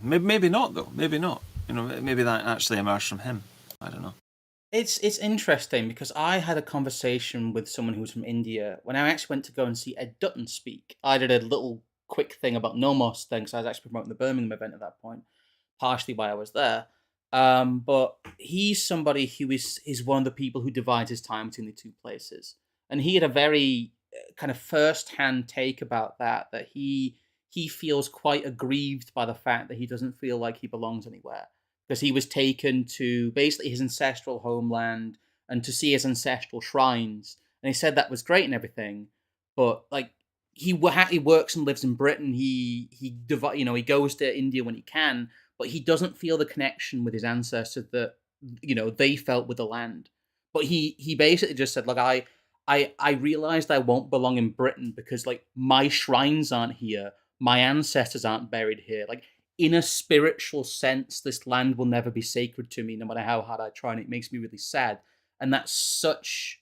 Maybe not though. Maybe not. Maybe that actually emerged from him. I don't know. It's interesting because I had a conversation with someone who was from India when I actually went to go and see Ed Dutton speak. I did a little quick thing about Nomos thing, so I was actually promoting the Birmingham event at that point, partially why I was there. But he's somebody who is one of the people who divides his time between the two places, and he had a very kind of first-hand take about that he feels quite aggrieved by the fact that he doesn't feel like he belongs anywhere because he was taken to basically his ancestral homeland and to see his ancestral shrines, and he said that was great and everything, but like he works and lives in Britain. He goes to India when he can, but he doesn't feel the connection with his ancestors that they felt with the land. But he basically just said, "Look, I realized I won't belong in Britain because like my shrines aren't here, my ancestors aren't buried here. Like in a spiritual sense, this land will never be sacred to me, no matter how hard I try, and it makes me really sad." And that's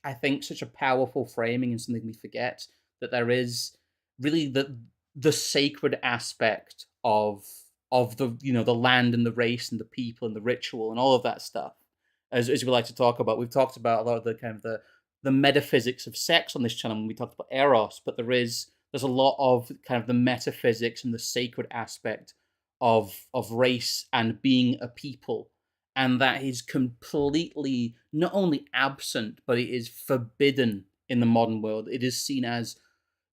I think, such a powerful framing and something we forget that there is really the sacred aspect of the land and the race and the people and the ritual and all of that stuff. As we like to talk about, we've talked about a lot of the kind of the metaphysics of sex on this channel when we talked about eros, but there's a lot of kind of the metaphysics and the sacred aspect of race and being a people, and that is completely not only absent but it is forbidden in the modern world. It is seen as,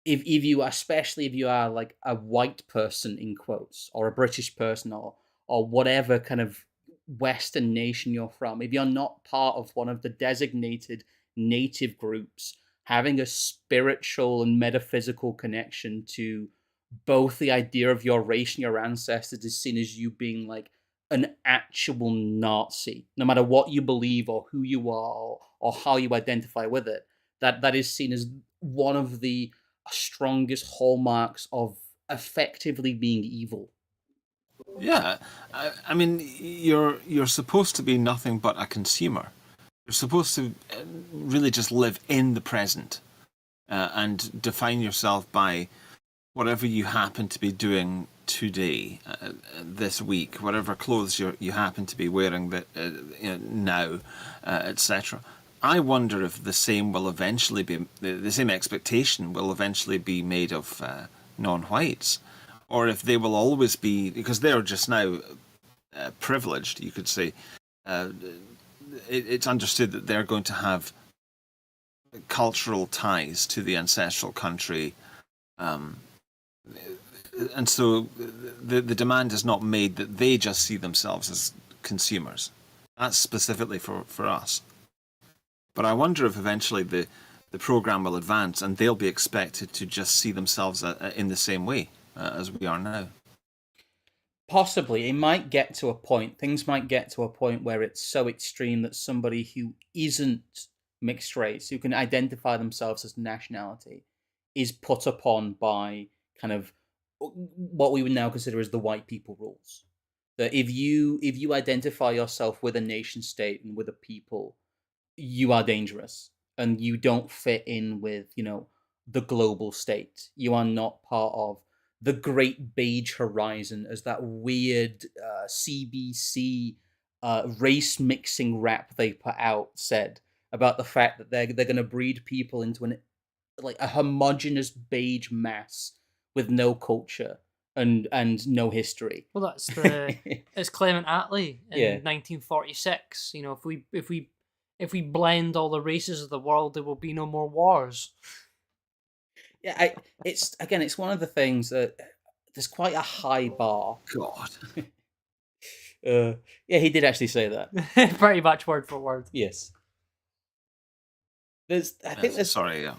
if you, especially if you are like a white person in quotes, or a British person, or whatever kind of Western nation you're from, if you're not part of one of the designated native groups, having a spiritual and metaphysical connection to both the idea of your race and your ancestors is seen as you being like an actual Nazi, no matter what you believe or who you are, or how you identify with it. That is seen as one of the strongest hallmarks of effectively being evil. Yeah, I mean, you're supposed to be nothing but a consumer. You're supposed to really just live in the present and define yourself by whatever you happen to be doing today, this week, whatever clothes you happen to be wearing now, etc. I wonder if the same will eventually be the same expectation will eventually be made of non-whites, or if they will always be, because they're just now privileged, you could say. Uh, it's understood that they're going to have cultural ties to the ancestral country, um, and so the demand is not made that they just see themselves as consumers. That's specifically for us. But I wonder if eventually the program will advance and they'll be expected to just see themselves in the same way as we are now. Possibly, it might get to a point. Things might get to a point where it's so extreme that somebody who isn't mixed race, who can identify themselves as nationality, is put upon by kind of what we would now consider as the white people rules. That if you identify yourself with a nation state and with a people, you are dangerous and you don't fit in with the global state. You are not part of the great beige horizon, as that weird CBC race mixing rap they put out said about the fact that they're going to breed people into a homogenous beige mass with no culture and no history. Well, it's Clement Attlee Yeah. in 1946. If we blend all the races of the world, there will be no more wars. Yeah, it's one of the things that there's quite a high bar. God. Yeah, he did actually say that. Pretty much word for word. Yes. There's Sorry, yeah.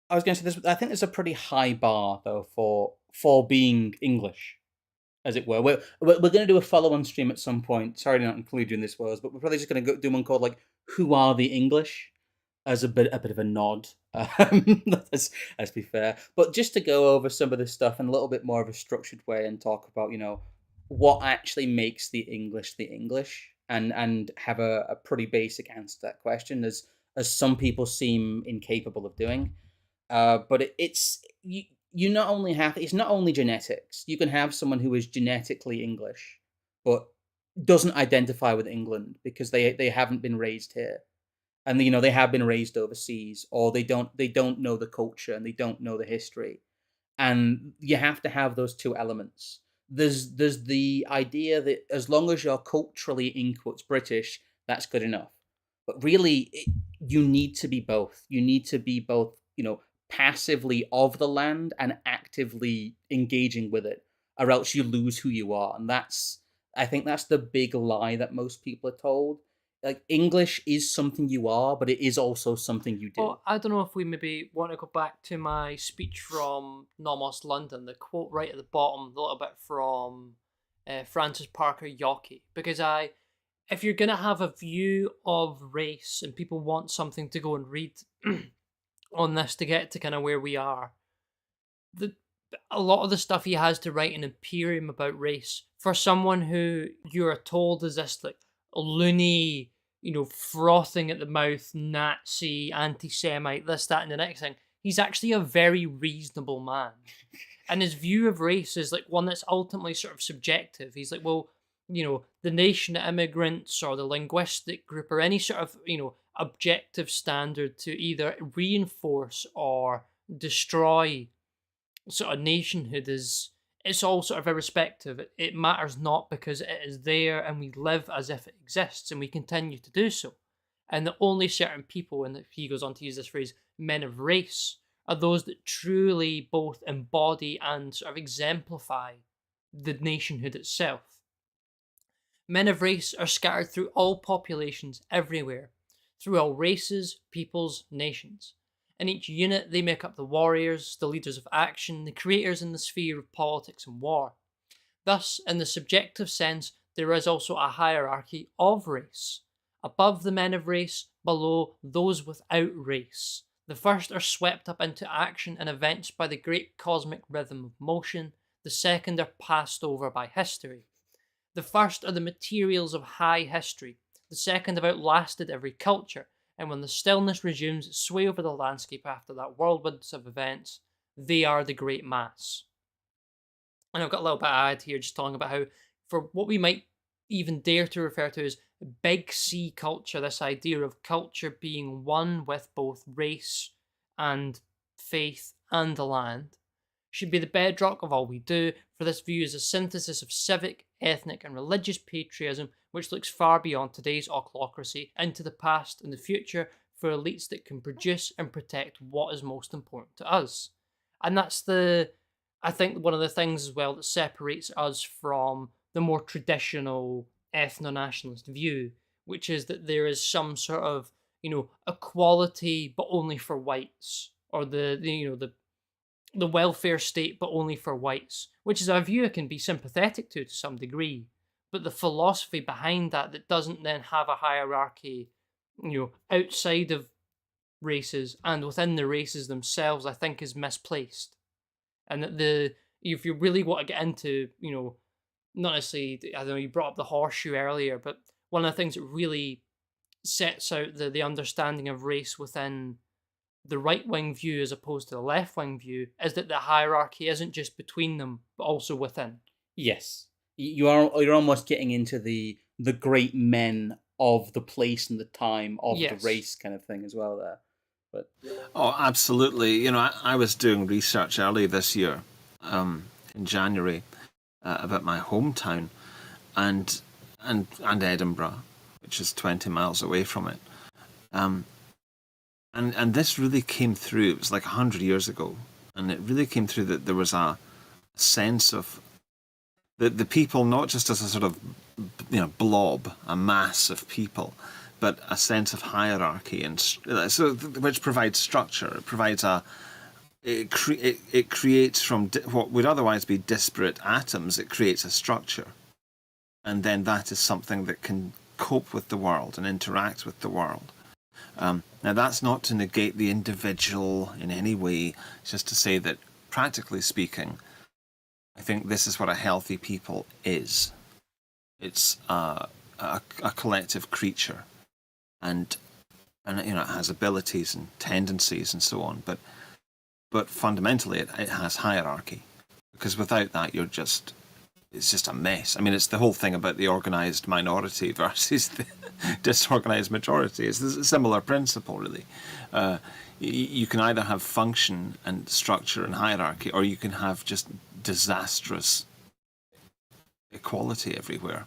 I was going to say I think there's a pretty high bar though for being English, as it were. We're going to do a follow-on stream at some point. Sorry to not include you in this, Wells, but we're probably just going to do one called like "Who Are the English?" as a bit of a nod. Let's be fair, but just to go over some of this stuff in a little bit more of a structured way and talk about what actually makes the English, and have a pretty basic answer to that question, as some people seem incapable of doing. But it's you not only have it's not only genetics. You can have someone who is genetically English but doesn't identify with England because they haven't been raised here, and they have been raised overseas, or they don't know the culture and they don't know the history, and you have to have those two elements. There's the idea that as long as you're culturally in quotes British, that's good enough. But really, you need to be both. You need to be both, passively of the land and actively engaging with it, or else you lose who you are. And I think that's the big lie that most people are told. Like, English is something you are, but it is also something you do. Well, I don't know if we maybe want to go back to my speech from Nomos London, the quote right at the bottom, a little bit from Francis Parker Yockey, because if you're going to have a view of race and people want something to go and read on this to get to kind of where we are, a lot of the stuff he has to write in Imperium about race, for someone who you're told is this like loony, frothing at the mouth, Nazi, anti-Semite, this, that, and the next thing, he's actually a very reasonable man. And his view of race is like one that's ultimately sort of subjective. He's like, well, the nation of immigrants or the linguistic group or any sort of, objective standard to either reinforce or destroy sort of nationhood it's all sort of irrespective. It matters not because it is there and we live as if it exists and we continue to do so. And the only certain people, and he goes on to use this phrase, men of race, are those that truly both embody and sort of exemplify the nationhood itself. Men of race are scattered through all populations everywhere, through all races, peoples, nations. In each unit, they make up the warriors, the leaders of action, the creators in the sphere of politics and war. Thus, in the subjective sense, there is also a hierarchy of race. Above the men of race, below those without race. The first are swept up into action and events by the great cosmic rhythm of motion. The second are passed over by history. The first are the materials of high history. The second have outlasted every culture. And when the stillness resumes its sway over the landscape after that whirlwind of events, they are the great mass. And I've got a little bit of ad here just talking about how, for what we might even dare to refer to as big C culture, this idea of culture being one with both race and faith and the land, should be the bedrock of all we do, for this view is a synthesis of civic, ethnic, and religious patriotism which looks far beyond today's ochlocracy into the past and the future for elites that can produce and protect what is most important to us. And that's I think, one of the things as well that separates us from the more traditional ethno-nationalist view, which is that there is some sort of, equality but only for whites, or the welfare state but only for whites, which is a view I can be sympathetic to some degree, but the philosophy behind that doesn't then have a hierarchy, outside of races and within the races themselves, I think is misplaced. And that if you really want to get into, not necessarily, I don't know, you brought up the horseshoe earlier, but one of the things that really sets out the understanding of race within the right-wing view as opposed to the left-wing view is that the hierarchy isn't just between them, but also within. Yes. You're almost getting into the great men of the place and the time of the race kind of thing as well there. But oh, absolutely. I was doing research early this year, in January, about my hometown and Edinburgh, which is 20 miles away from it. And this really came through. It was like 100 years ago, and it really came through that there was a sense of the people, not just as a sort of blob, a mass of people, but a sense of hierarchy, and so which provides structure. It provides it creates from what would otherwise be disparate atoms. It creates a structure, and then that is something that can cope with the world and interact with the world. Now, that's not to negate the individual in any way. It's just to say that, practically speaking, I think this is what a healthy people is. It's a collective creature, and it has abilities and tendencies and so on. But fundamentally, it has hierarchy, because without that, you're just it's just a mess. I mean, it's the whole thing about the organised minority versus the disorganised majority. It's a similar principle, really. You can either have function and structure and hierarchy, or you can have just disastrous equality everywhere.